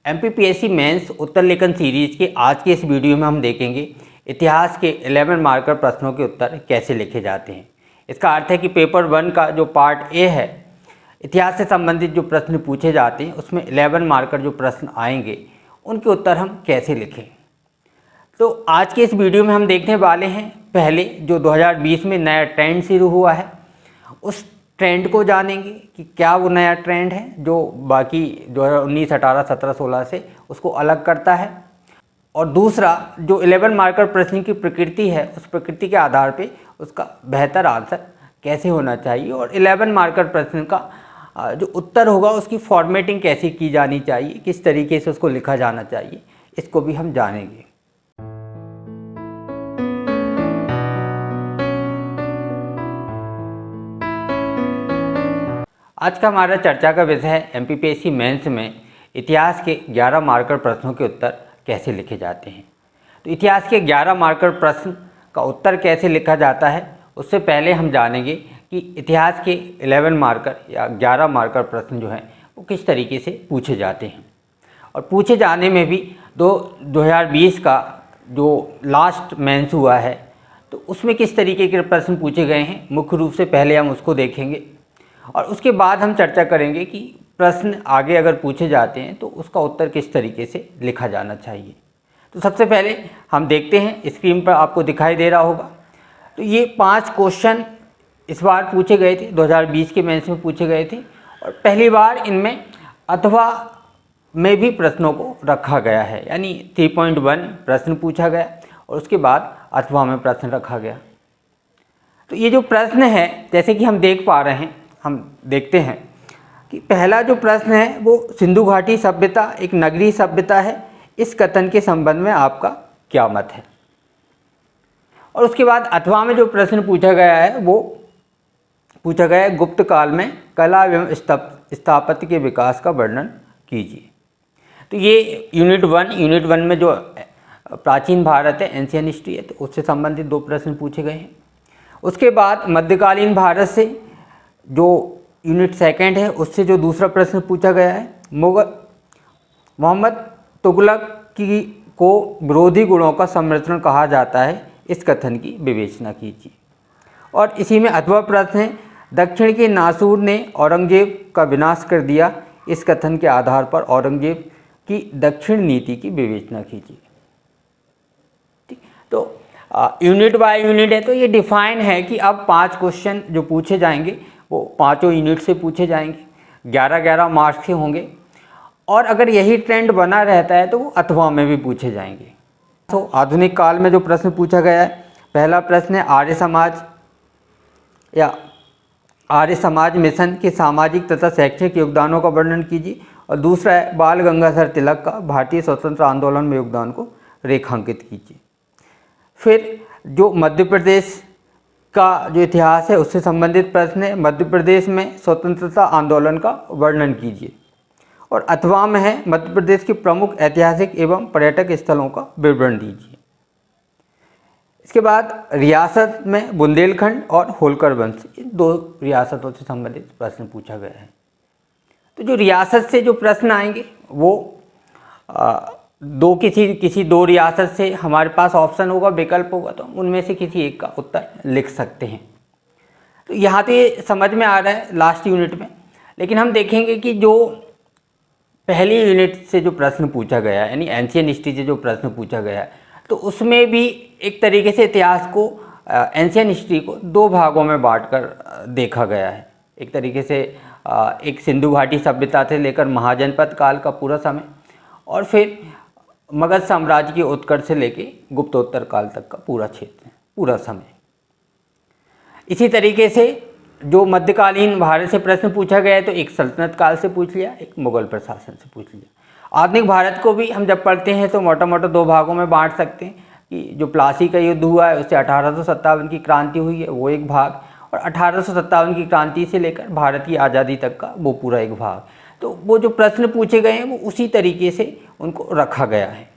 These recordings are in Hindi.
एमपीपीएससी मेंस उत्तर लेखन सीरीज के आज के इस वीडियो में हम देखेंगे इतिहास के 11 मार्कर प्रश्नों के उत्तर कैसे लिखे जाते हैं। इसका अर्थ है कि पेपर 1 का जो पार्ट ए है, इतिहास से संबंधित जो प्रश्न पूछे जाते हैं उसमें 11 मार्कर जो प्रश्न आएंगे उनके उत्तर हम कैसे लिखें। तो आज के इस वीडियो में हम देखने वाले हैं पहले जो 2020 में नया ट्रेंड शुरू हुआ है उस ट्रेंड को जानेंगे कि क्या वो नया ट्रेंड है जो बाकी 2019, 18, 17, 16 से उसको अलग करता है। और दूसरा जो 11 मार्कर प्रश्न की प्रकृति है उस प्रकृति के आधार पे उसका बेहतर आंसर कैसे होना चाहिए और 11 मार्कर प्रश्न का जो उत्तर होगा उसकी फॉर्मेटिंग कैसे की जानी चाहिए, किस तरीके से उसको लिखा जाना चाहिए, इसको भी हम जानेंगे। आज का हमारा चर्चा का विषय है एमपीपीएससी मेंस में इतिहास के 11 मार्कर प्रश्नों के उत्तर कैसे लिखे जाते हैं। तो इतिहास के 11 मार्कर प्रश्न का उत्तर कैसे लिखा जाता है उससे पहले हम जानेंगे कि इतिहास के 11 मार्कर या 11 मार्कर प्रश्न जो हैं वो किस तरीके से पूछे जाते हैं। और पूछे जाने में भी 2020 का जो लास्ट मेंस हुआ है तो उसमें किस तरीके के प्रश्न पूछे गए हैं, मुख्य रूप से पहले हम उसको देखेंगे और उसके बाद हम चर्चा करेंगे कि प्रश्न आगे अगर पूछे जाते हैं तो उसका उत्तर किस तरीके से लिखा जाना चाहिए। तो सबसे पहले हम देखते हैं, स्क्रीन पर आपको दिखाई दे रहा होगा। तो ये 5 क्वेश्चन इस बार पूछे गए थे, 2020 के मेंस में पूछे गए थे और पहली बार इनमें अथवा में भी प्रश्नों को रखा गया है, यानी 3.1 प्रश्न पूछा गया और उसके बाद अथवा में प्रश्न रखा गया। तो ये जो प्रश्न है जैसे कि हम देख पा रहे हैं, हम देखते हैं कि पहला जो प्रश्न है वो सिंधु घाटी सभ्यता एक नगरीय सभ्यता है, इस कथन के संबंध में आपका क्या मत है। और उसके बाद अथवा में जो प्रश्न पूछा गया है वो पूछा गया है गुप्त काल में कला एवं स्थापत्य के विकास का वर्णन कीजिए। तो ये यूनिट 1 में जो प्राचीन भारत है, एंशियंट हिस्ट्री है, तो उससे संबंधित 2 प्रश्न पूछे गए हैं। उसके बाद मध्यकालीन भारत से जो यूनिट 2 है उससे जो दूसरा प्रश्न पूछा गया है मोहम्मद तुगलक को विरोधी गुणों का सम्मिश्रण कहा जाता है, इस कथन की विवेचना कीजिए। और इसी में अथवा प्रश्न है दक्षिण के नासूर ने औरंगजेब का विनाश कर दिया, इस कथन के आधार पर औरंगजेब की दक्षिण नीति की विवेचना कीजिए। ठीक, तो यूनिट बाय यूनिट है तो ये डिफाइन है कि अब 5 क्वेश्चन जो पूछे जाएंगे वो 5 यूनिट से पूछे जाएंगे, 11-11 मार्क्स के होंगे और अगर यही ट्रेंड बना रहता है तो वो अथवा में भी पूछे जाएंगे। तो आधुनिक काल में जो प्रश्न पूछा गया है, पहला प्रश्न है आर्य समाज या आर्य समाज मिशन के सामाजिक तथा शैक्षणिक योगदानों का वर्णन कीजिए और दूसरा है बाल गंगाधर तिलक का भारतीय स्वतंत्र आंदोलन में योगदान को रेखांकित कीजिए। फिर जो मध्य प्रदेश का जो इतिहास है उससे संबंधित प्रश्न है मध्य प्रदेश में स्वतंत्रता आंदोलन का वर्णन कीजिए और अथवा में है मध्य प्रदेश के प्रमुख ऐतिहासिक एवं पर्यटक स्थलों का विवरण दीजिए। इसके बाद रियासत में बुंदेलखंड और होलकर वंश, ये 2 रियासतों से संबंधित प्रश्न पूछा गया है। तो जो रियासत से जो प्रश्न आएंगे वो किसी 2 रियासत से हमारे पास ऑप्शन होगा, विकल्प होगा, तो उनमें से किसी एक का उत्तर लिख सकते हैं। तो यहाँ तो ये समझ में आ रहा है लास्ट यूनिट में, लेकिन हम देखेंगे कि जो पहली यूनिट से जो प्रश्न पूछा गया है यानी एंशियंट हिस्ट्री से जो प्रश्न पूछा गया है तो उसमें भी एक तरीके से इतिहास को एंशियंट हिस्ट्री को 2 भागों में बांटकर देखा गया है। एक तरीके से एक सिंधु घाटी सभ्यता से लेकर महाजनपद काल का पूरा समय और फिर मगध साम्राज्य के उत्कर्ष से लेकर गुप्तोत्तर काल तक का पूरा क्षेत्र, पूरा समय। इसी तरीके से जो मध्यकालीन भारत से प्रश्न पूछा गया है तो एक सल्तनत काल से पूछ लिया, एक मुगल प्रशासन से पूछ लिया। आधुनिक भारत को भी हम जब पढ़ते हैं तो मोटा मोटा 2 भागों में बांट सकते हैं कि जो प्लासी का युद्ध हुआ है उससे 1857 की क्रांति हुई है वो एक भाग और 1857 की क्रांति से लेकर भारत की आज़ादी तक का वो पूरा एक भाग। तो वो जो प्रश्न पूछे गए हैं वो उसी तरीके से उनको रखा गया है।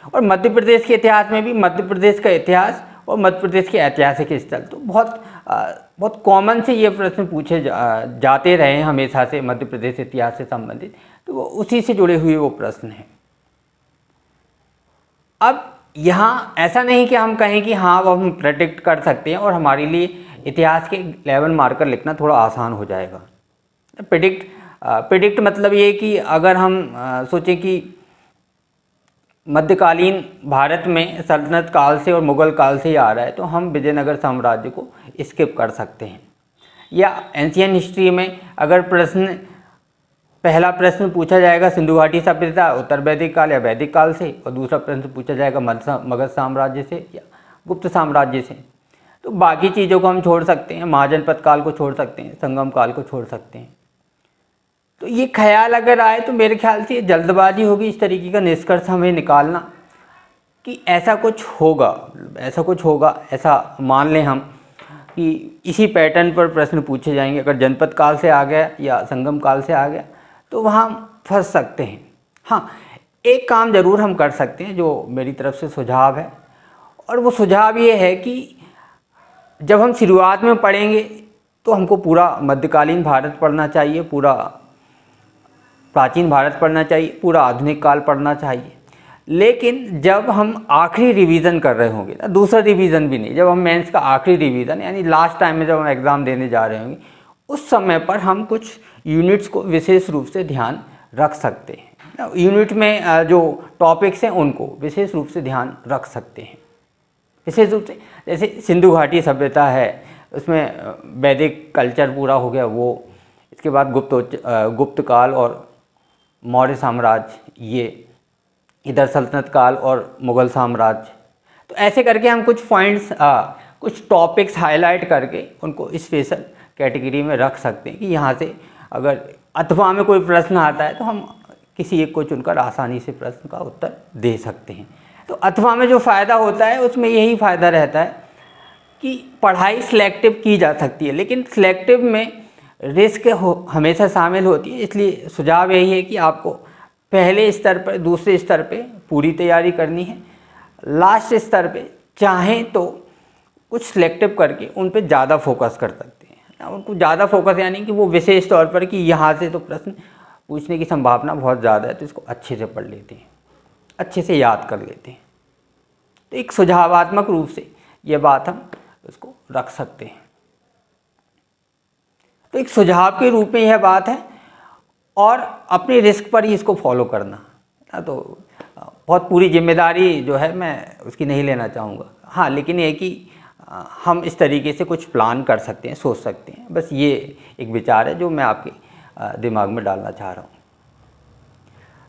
और मध्य प्रदेश के इतिहास में भी मध्य प्रदेश का इतिहास और मध्य प्रदेश के ऐतिहासिक स्थल तो बहुत कॉमन से ये प्रश्न पूछे जाते रहे हैं हमेशा से मध्य प्रदेश इतिहास से संबंधित। तो वो उसी से जुड़े हुए वो प्रश्न हैं। अब यहाँ ऐसा नहीं कि हम कहें कि हाँ वो हम प्रेडिक्ट कर सकते हैं और हमारे लिए इतिहास के 11 मार्कर लिखना थोड़ा आसान हो जाएगा। प्रेडिक्ट मतलब ये कि अगर हम सोचें कि मध्यकालीन भारत में सल्तनत काल से और मुग़ल काल से ही आ रहा है, तो हम विजयनगर साम्राज्य को स्किप कर सकते हैं। या एंशियन हिस्ट्री में अगर पहला प्रश्न पूछा जाएगा सिंधु घाटी सभ्यता उत्तर वैदिक काल या वैदिक काल से, और दूसरा प्रश्न पूछा जाएगा मगध साम्राज्य से या गुप्त साम्राज्य से, तो बाकी चीज़ों को हम छोड़ सकते हैं, महाजनपद काल को छोड़ सकते हैं, संगम काल को छोड़ सकते हैं। तो ये ख्याल अगर आए तो मेरे ख्याल से जल्दबाजी होगी इस तरीके का निष्कर्ष हमें निकालना कि ऐसा कुछ होगा, ऐसा मान लें हम कि इसी पैटर्न पर प्रश्न पूछे जाएंगे। अगर जनपद काल से आ गया या संगम काल से आ गया तो वहाँ फंस सकते हैं। हाँ, एक काम ज़रूर हम कर सकते हैं जो मेरी तरफ से सुझाव है, और वो सुझाव ये है कि जब हम शुरुआत में पढ़ेंगे तो हमको पूरा मध्यकालीन भारत पढ़ना चाहिए, पूरा प्राचीन भारत पढ़ना चाहिए, पूरा आधुनिक काल पढ़ना चाहिए। लेकिन जब हम आखिरी रिवीजन कर रहे होंगे ना, दूसरा रिवीजन भी नहीं, जब हम मेंस का आखिरी रिवीजन यानी लास्ट टाइम में जब हम एग्ज़ाम देने जा रहे होंगे, उस समय पर हम कुछ यूनिट्स को विशेष रूप से ध्यान रख सकते हैं। यूनिट में जो टॉपिक्स हैं उनको विशेष रूप से ध्यान रख सकते हैं। विशेष रूप से जैसे सिंधु घाटी सभ्यता है, उसमें वैदिक कल्चर पूरा हो गया वो, इसके बाद गुप्त काल और मौर्य साम्राज्य, ये इधर सल्तनत काल और मुग़ल साम्राज्य। तो ऐसे करके हम कुछ पॉइंट्स कुछ टॉपिक्स हाईलाइट करके उनको स्पेशल कैटेगरी में रख सकते हैं कि यहाँ से अगर अथवा में कोई प्रश्न आता है तो हम किसी एक को चुनकर आसानी से प्रश्न का उत्तर दे सकते हैं। तो अथवा में जो फ़ायदा होता है उसमें यही फ़ायदा रहता है कि पढ़ाई सिलेक्टिव की जा सकती है, लेकिन सिलेक्टिव में रिस्क हमेशा शामिल होती है। इसलिए सुझाव यही है कि आपको पहले स्तर पर, दूसरे स्तर पे पूरी तैयारी करनी है, लास्ट स्तर पे चाहें तो कुछ सिलेक्टिव करके उन पे ज़्यादा फोकस कर सकते हैं। उनको ज़्यादा फोकस यानी कि वो विशेष तौर पर कि यहाँ से तो प्रश्न पूछने की संभावना बहुत ज़्यादा है, तो इसको अच्छे से पढ़ लेते हैं, अच्छे से याद कर लेते हैं। तो एक सुझावात्मक रूप से ये बात हम उसको रख सकते हैं। तो एक सुझाव के रूप में यह बात है, और अपने रिस्क पर ही इसको फॉलो करना। तो बहुत पूरी जिम्मेदारी जो है मैं उसकी नहीं लेना चाहूँगा। हाँ, लेकिन ये कि हम इस तरीके से कुछ प्लान कर सकते हैं, सोच सकते हैं। बस ये एक विचार है जो मैं आपके दिमाग में डालना चाह रहा हूँ।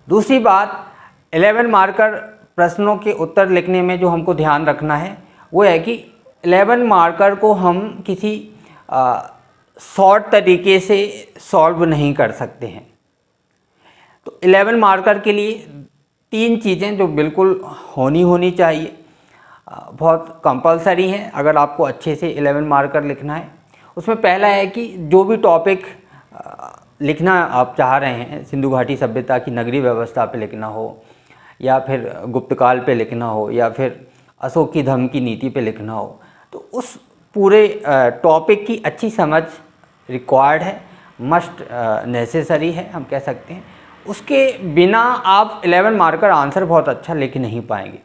दूसरी बात, 11 मार्कर प्रश्नों के उत्तर लिखने में जो हमको ध्यान रखना है वो है कि 11 मार्कर को हम किसी शॉर्ट तरीके से सॉल्व नहीं कर सकते हैं। तो 11 मार्कर के लिए 3 चीज़ें जो बिल्कुल होनी चाहिए, बहुत कंपलसरी हैं अगर आपको अच्छे से 11 मार्कर लिखना है। उसमें पहला है कि जो भी टॉपिक लिखना आप चाह रहे हैं, सिंधु घाटी सभ्यता की नगरीय व्यवस्था पे लिखना हो, या फिर गुप्त काल पे लिखना हो, या फिर अशोक की धर्म की नीति पे लिखना हो, तो उस पूरे टॉपिक की अच्छी समझ रिक्वायर्ड है, मस्ट नेसेसरी है हम कह सकते हैं। उसके बिना आप 11 मार्कर आंसर बहुत अच्छा लिख नहीं पाएंगे।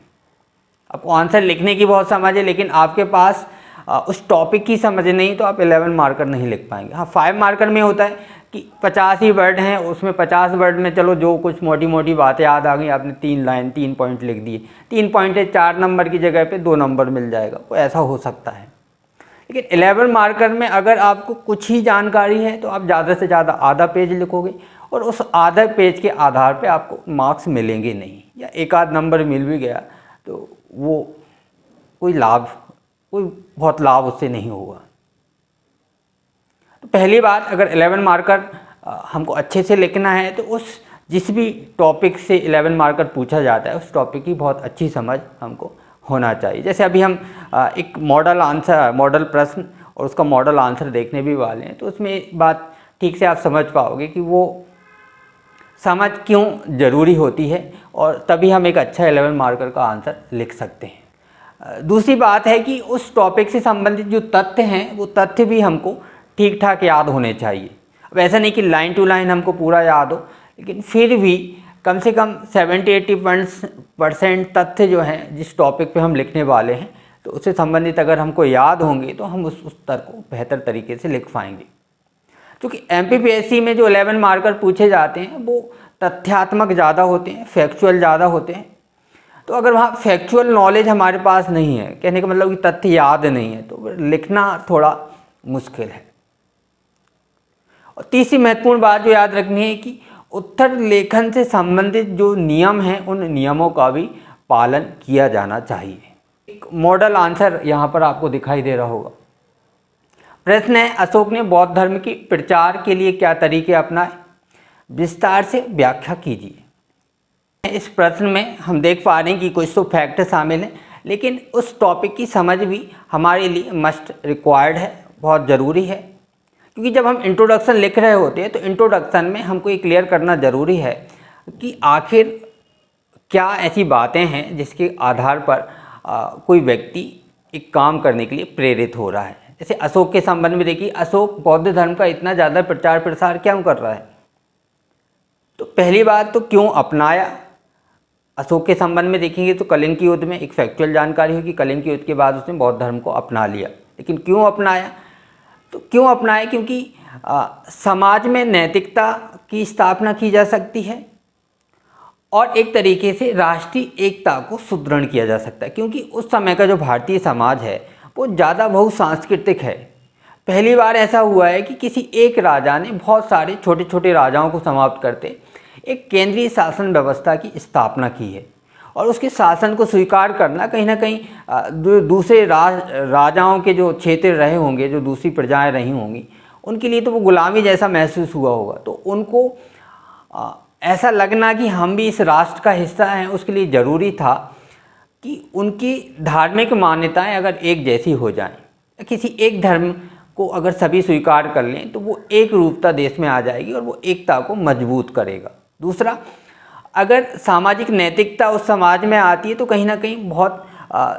आपको आंसर लिखने की बहुत समझ है, लेकिन आपके पास उस टॉपिक की समझ नहीं, तो आप 11 मार्कर नहीं लिख पाएंगे। हाँ, 5 मार्कर में होता है कि 50 ही वर्ड हैं, उसमें 50 वर्ड में चलो जो कुछ मोटी मोटी बातें याद आ गई, आपने 3 लाइन 3 पॉइंट लिख दिए, 3 पॉइंट है, 4 नंबर की जगह पे 2 नंबर मिल जाएगा, वो ऐसा हो सकता है। लेकिन 11 मार्कर में अगर आपको कुछ ही जानकारी है तो आप ज़्यादा से ज़्यादा आधा पेज लिखोगे, और उस आधा पेज के आधार पे आपको मार्क्स मिलेंगे नहीं, या एक आध नंबर मिल भी गया तो वो कोई बहुत लाभ उससे नहीं होगा। तो पहली बात, अगर 11 मार्कर हमको अच्छे से लिखना है तो जिस भी टॉपिक से 11 मार्कर पूछा जाता है उस टॉपिक की बहुत अच्छी समझ हमको होना चाहिए। जैसे अभी हम एक मॉडल प्रश्न और उसका मॉडल आंसर देखने भी वाले हैं, तो उसमें बात ठीक से आप समझ पाओगे कि वो समझ क्यों ज़रूरी होती है, और तभी हम एक अच्छा 11 मार्कर का आंसर लिख सकते हैं। दूसरी बात है कि उस टॉपिक से संबंधित जो तथ्य हैं वो तथ्य भी हमको ठीक ठाक याद होने चाहिए। अब ऐसा नहीं कि लाइन टू लाइन हमको पूरा याद हो, लेकिन फिर भी कम से कम 70-80% तथ्य जो हैं जिस टॉपिक पे हम लिखने वाले हैं तो उससे संबंधित अगर हमको याद होंगे तो हम उस उत्तर को बेहतर तरीके से लिख पाएंगे। क्योंकि MPPSC में जो 11 मार्कर पूछे जाते हैं वो तथ्यात्मक ज़्यादा होते हैं, फैक्चुअल ज़्यादा होते हैं। तो अगर वहाँ फैक्चुअल नॉलेज हमारे पास नहीं है, कहने का मतलब कि तथ्य याद नहीं है, तो लिखना थोड़ा मुश्किल है। और तीसरी महत्वपूर्ण बात जो याद रखनी है कि उत्तर लेखन से संबंधित जो नियम हैं उन नियमों का भी पालन किया जाना चाहिए। एक मॉडल आंसर यहाँ पर आपको दिखाई दे रहा होगा। प्रश्न है, अशोक ने बौद्ध धर्म की प्रचार के लिए क्या तरीके अपनाए, विस्तार से व्याख्या कीजिए। इस प्रश्न में हम देख पा रहे हैं कि कुछ तो फैक्ट शामिल हैं, लेकिन उस टॉपिक की समझ भी हमारे लिए मस्ट रिक्वायर्ड है, बहुत ज़रूरी है। क्योंकि जब हम इंट्रोडक्शन लिख रहे होते हैं तो इंट्रोडक्शन में हमको ये क्लियर करना ज़रूरी है कि आखिर क्या ऐसी बातें हैं जिसके आधार पर कोई व्यक्ति एक काम करने के लिए प्रेरित हो रहा है। जैसे अशोक के संबंध में देखिए, अशोक बौद्ध धर्म का इतना ज़्यादा प्रचार प्रसार क्यों कर रहा है? तो पहली बात तो क्यों अपनाया। अशोक के संबंध में देखेंगे तो कलिंग की युद्ध में एक फैक्चुअल जानकारी है कि कलिंग की युद्ध के बाद उसने बौद्ध धर्म को अपना लिया। लेकिन क्यों अपनाया? तो क्यों अपनाया? क्योंकि समाज में नैतिकता की स्थापना की जा सकती है और एक तरीके से राष्ट्रीय एकता को सुदृढ़ किया जा सकता है। क्योंकि उस समय का जो भारतीय समाज है वो ज़्यादा बहुसांस्कृतिक है। पहली बार ऐसा हुआ है कि किसी एक राजा ने बहुत सारे छोटे छोटे राजाओं को समाप्त करते एक केंद्रीय शासन व्यवस्था की स्थापना की है। और उसके शासन को स्वीकार करना कहीं ना कहीं दूसरे राजाओं के जो क्षेत्र रहे होंगे, जो दूसरी प्रजाएं रही होंगी, उनके लिए तो वो गुलामी जैसा महसूस हुआ होगा। तो उनको ऐसा लगना कि हम भी इस राष्ट्र का हिस्सा हैं, उसके लिए ज़रूरी था कि उनकी धार्मिक मान्यताएं अगर एक जैसी हो जाएं, किसी एक धर्म को अगर सभी स्वीकार कर लें तो वो एक रूपता देश में आ जाएगी और वो एकता को मजबूत करेगा। दूसरा, अगर सामाजिक नैतिकता उस समाज में आती है तो कहीं ना कहीं बहुत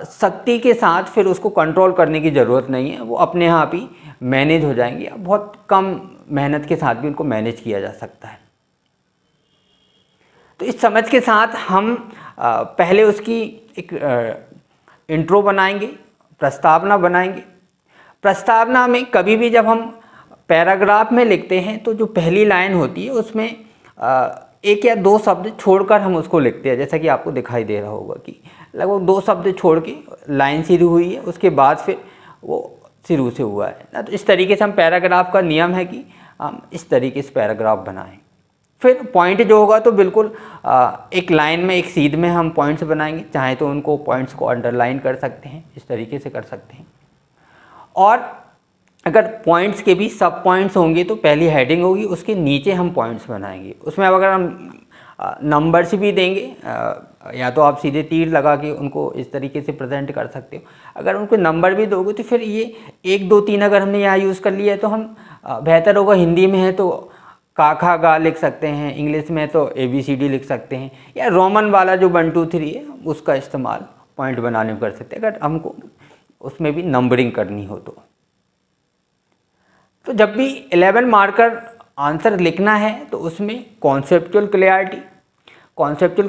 सख्ती के साथ फिर उसको कंट्रोल करने की ज़रूरत नहीं है, वो अपने आप ही मैनेज हो जाएंगे। बहुत कम मेहनत के साथ भी उनको मैनेज किया जा सकता है। तो इस समझ के साथ हम पहले उसकी एक इंट्रो बनाएंगे, प्रस्तावना बनाएंगे। प्रस्तावना में कभी भी जब हम पैराग्राफ में लिखते हैं तो जो पहली लाइन होती है उसमें एक या दो शब्द छोड़कर हम उसको लिखते हैं। जैसा कि आपको दिखाई दे रहा होगा कि लगभग 2 शब्द छोड़ के लाइन शुरू हुई है, उसके बाद फिर वो शुरू से हुआ है ना। तो इस तरीके से हम पैराग्राफ का नियम है कि हम इस तरीके से पैराग्राफ बनाएं। फिर पॉइंट जो होगा तो बिल्कुल एक लाइन में, एक सीध में हम पॉइंट्स बनाएंगे। चाहे तो उनको पॉइंट्स को अंडरलाइन कर सकते हैं, इस तरीके से कर सकते हैं। और अगर पॉइंट्स के भी सब पॉइंट्स होंगे तो पहली हेडिंग होगी, उसके नीचे हम पॉइंट्स बनाएंगे। उसमें अगर हम नंबर्स भी देंगे या तो आप सीधे तीर लगा के उनको इस तरीके से प्रेजेंट कर सकते हो। अगर उनको नंबर भी दोगे तो फिर ये 1 2 3 अगर हमने यहाँ यूज़ कर लिया है तो हम बेहतर होगा। हिंदी में है तो का खा गा लिख सकते हैं, इंग्लिश में तो ABCD लिख सकते हैं, या रोमन वाला जो 1 2 3 है उसका इस्तेमाल पॉइंट बनाने में कर सकते हैं अगर हमको उसमें भी नंबरिंग करनी हो तो जब भी 11 मार्कर आंसर लिखना है तो उसमें कॉन्सेप्चुअल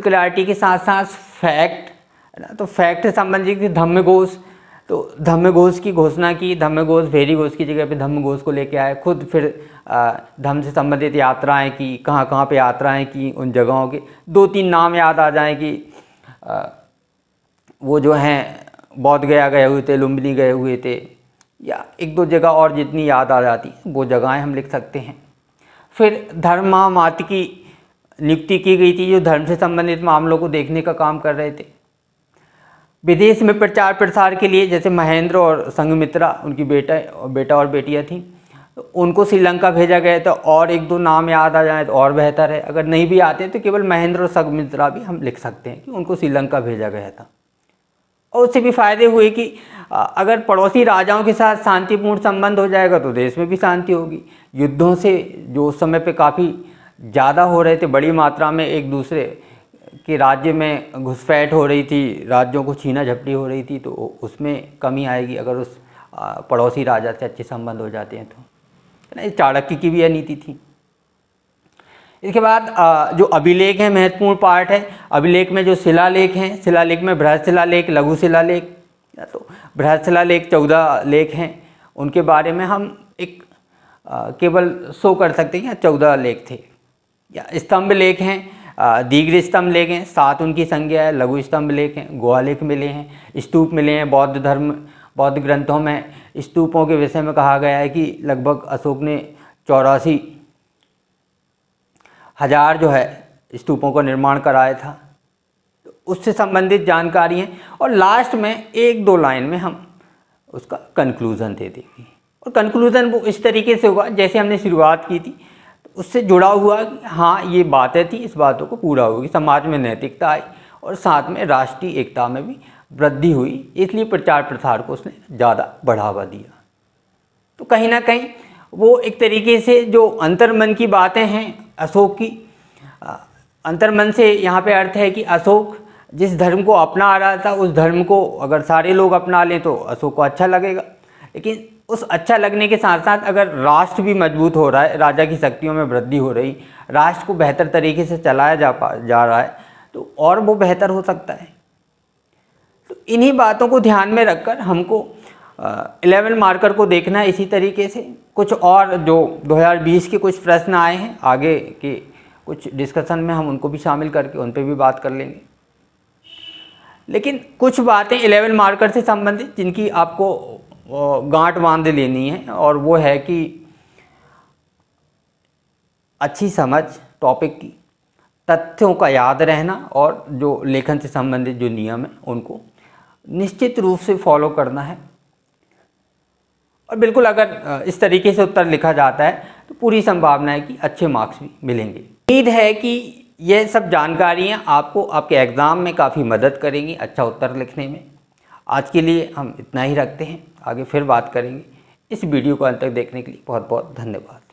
क्लैरिटी के साथ साथ फैक्ट है ना। तो फैक्ट संबंधित धम्मघोष, तो धम्मघोष की घोषणा की, धम्मघोष भेरी घोष की जगह पे धम्मघोष को लेके आए खुद। फिर धम्म से संबंधित यात्राएं की, कहाँ कहाँ पे यात्राएं की, उन जगहों के 2-3 नाम याद आ जाएं कि वो जो हैं बौद्ध गया गए हुए थे, लुम्बिनी गए हुए थे, या 1-2 जगह और जितनी याद आ जाती वो जगहें हम लिख सकते हैं। फिर धर्म महामात्र की नियुक्ति की गई थी जो धर्म से संबंधित मामलों को देखने का काम कर रहे थे। विदेश में प्रचार प्रसार के लिए जैसे महेंद्र और संघमित्रा, उनकी बेटा और बेटियां थीं, तो उनको श्रीलंका भेजा गया था। और 1-2 नाम याद आ जाए तो और बेहतर है। अगर नहीं भी आते तो केवल महेंद्र और संघमित्रा भी हम लिख सकते हैं कि उनको श्रीलंका भेजा गया था। और उससे भी फ़ायदे हुए कि अगर पड़ोसी राजाओं के साथ शांतिपूर्ण संबंध हो जाएगा तो देश में भी शांति होगी। युद्धों से जो उस समय पे काफ़ी ज़्यादा हो रहे थे, बड़ी मात्रा में एक दूसरे के राज्य में घुसपैठ हो रही थी, राज्यों को छीना झपटी हो रही थी, तो उसमें कमी आएगी अगर उस पड़ोसी राजा से अच्छे संबंध हो जाते हैं तो। चाणक्य की भी यह नीति थी। इसके बाद जो अभिलेख है महत्वपूर्ण पार्ट है। अभिलेख में जो शिलालेख हैं, शिलालेख में बृहद शिलालेख, लघु शिलालेख, तो बृहद शिलालेख 14 लेख हैं, उनके बारे में हम एक केवल शो कर सकते हैं, 14 लेख थे। या स्तंभ लेख हैं, दीर्घ स्तंभ लेख हैं, 7 उनकी संख्या है। लघु स्तंभ लेख हैं, गुहालेख मिले हैं, स्तूप मिले हैं। बौद्ध ग्रंथों में स्तूपों के विषय में कहा गया है कि लगभग अशोक ने 84,000 जो है स्तूपों का निर्माण कराया था। तो उससे संबंधित जानकारी है। और लास्ट में 1-2 लाइन में हम उसका कंक्लूज़न दे देंगे। और कंक्लूज़न वो इस तरीके से होगा जैसे हमने शुरुआत की थी, उससे जुड़ा हुआ कि हाँ ये बातें थी, इस बातों को पूरा होगी। समाज में नैतिकता आई और साथ में राष्ट्रीय एकता में भी वृद्धि हुई, इसलिए प्रचार प्रसार को उसने ज़्यादा बढ़ावा दिया। तो कहीं ना कहीं वो एक तरीके से जो अंतर्मन की बातें हैं अशोक की, अंतर्मन से यहाँ पे अर्थ है कि अशोक जिस धर्म को अपना रहा था, उस धर्म को अगर सारे लोग अपना लें तो अशोक को अच्छा लगेगा। लेकिन उस अच्छा लगने के साथ साथ अगर राष्ट्र भी मजबूत हो रहा है, राजा की शक्तियों में वृद्धि हो रही, राष्ट्र को बेहतर तरीके से चलाया जा रहा है, तो और वो बेहतर हो सकता है। तो इन्हीं बातों को ध्यान में रखकर हमको 11 मार्कर को देखना है। इसी तरीके से कुछ और जो 2020 के कुछ प्रश्न आए हैं, आगे के कुछ डिस्कशन में हम उनको भी शामिल करके उन पर भी बात कर लेंगे। लेकिन कुछ बातें 11 मार्कर से संबंधित जिनकी आपको गांठ बांध लेनी है, और वो है कि अच्छी समझ टॉपिक की, तथ्यों का याद रहना, और जो लेखन से संबंधित जो नियम है उनको निश्चित रूप से फॉलो करना है। और बिल्कुल अगर इस तरीके से उत्तर लिखा जाता है तो पूरी संभावना है कि अच्छे मार्क्स भी मिलेंगे। उम्मीद है कि यह सब जानकारियाँ आपको आपके एग्ज़ाम में काफ़ी मदद करेंगी अच्छा उत्तर लिखने में। आज के लिए हम इतना ही रखते हैं, आगे फिर बात करेंगे। इस वीडियो को अंत तक देखने के लिए बहुत बहुत धन्यवाद।